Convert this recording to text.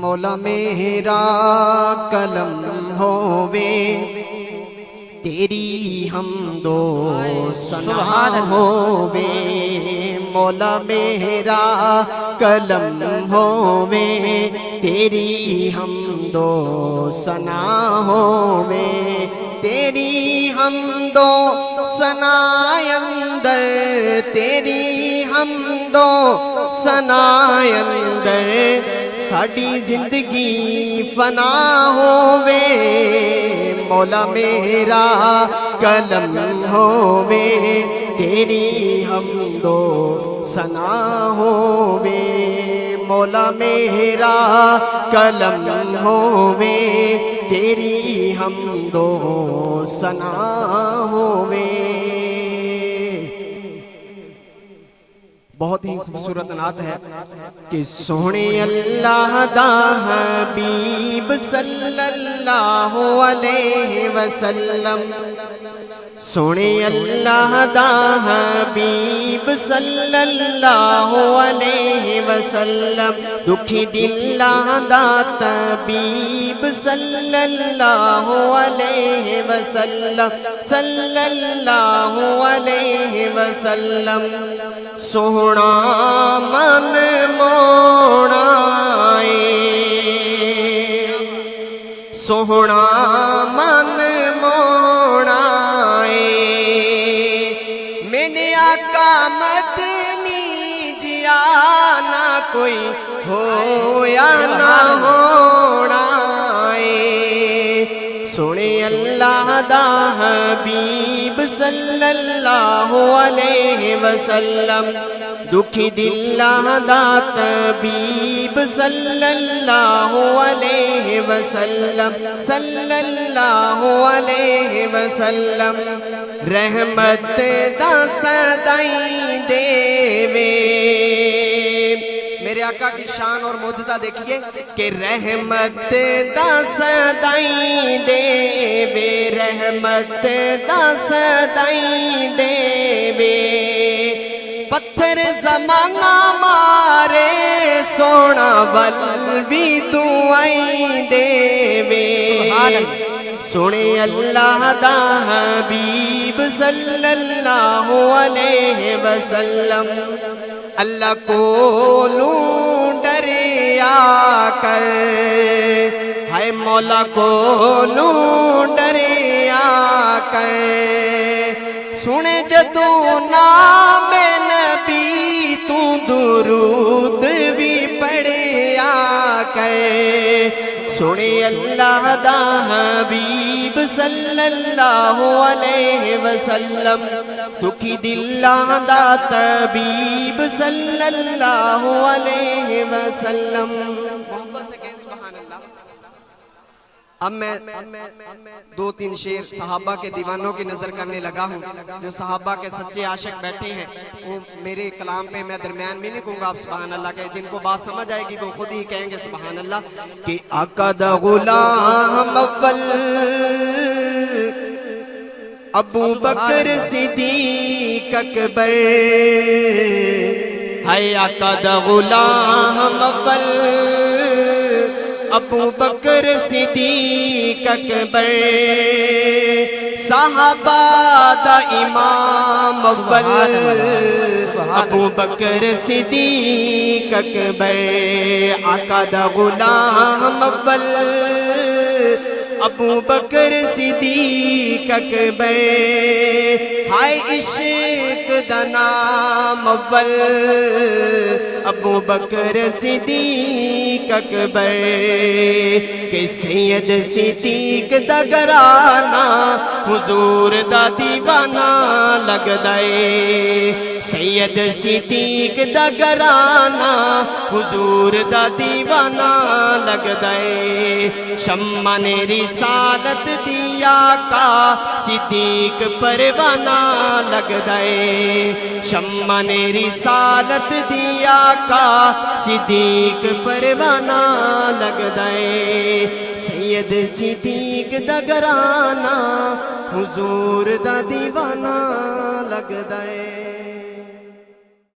مولا میرا کلم ہووے تیری حمد و ثنا ہووے مولا میرا کلم ہووے تیری حمد و ثنا ہووے تیری حمد و ثنا اندر تیری حمد و ثنا اندر ساڈی زندگی فنا ہووے مولا میرا کلم ہووے تیری حمد و ثنا ہووے مولا میرا کلم ہووے تیری حمد و ثنا ہووے۔ بہت ہی خوبصورت نعت ہے کہ سونے اللہ دا حبیب صلی اللہ علیہ وسلم سونے اللہ دا حبیب صلی اللہ علیہ وسلم دکھی دلاں دا طبیب صلی اللہ علیہ وسلم صلی اللہ علیہ وسلم سونا من مونا سونا من مونا میرے آقا مدنی جیا نہ کوئی ہو یا نہ ہونا سونے اللہ دا حبیب صلی اللہ علیہ وسلم دکھی دلاں دا طبیب صلی اللہ علیہ وسلم صلی اللہ علیہ وسلم رحمت دا سدائی دے میرے آقا کی شان اور معجزہ دیکھیے کہ رحمت دا سدائی دے رحمت دا سدائی دے پتھر زمانہ مارے سونا بل بھی دعائی دے سونے اللہ دا حبیب صلی اللہ علیہ وسلم اللہ کو لوں ڈریا کر ہے مولا کو لوں ڈریا کر سنے جدو نام نبی تو درود بھی پڑھیا کر سنے اللہ دا حبیب صلی اللہ علیہ وسلم دکھی دلاں دا طبیب صلی اللہ علیہ وسلم۔ اب میں دو تین شعر صحابہ کے دیوانوں کی نظر کرنے لگا ہوں جو صحابہ کے سچے عاشق بیٹھے ہیں وہ میرے کلام پہ میں درمیان میں نہیں کہوں گا آپ سبحان اللہ کہیں جن کو بات سمجھ آئے گی وہ خود ہی کہیں گے سبحان اللہ کہ آقا دا غلام اول ابو بکر صدیق اکبر ہے آقا دا غلام اول ابو بکر صدیق اکبر صحابہ دا امام اول ابو بکر صدیق اکبر آقا دا غلام اول ابو بکر صدیق اکبر ہائے عشق دا نام اول ابو بکر صدیق اکبر کہ سید صدیق دا گرانا حضور دا دیوانہ لگ دائے سید صدیق دا گرانا حضور دا دیوانہ لگ دائے شمع نے رسالت دیا کا صدیق پروانہ لگ دائے شمع نے رسالت دیا کا صدیق پروانہ لگ دائے سید صدیق دا گرانا حضور دا دیوانہ لگ دائے۔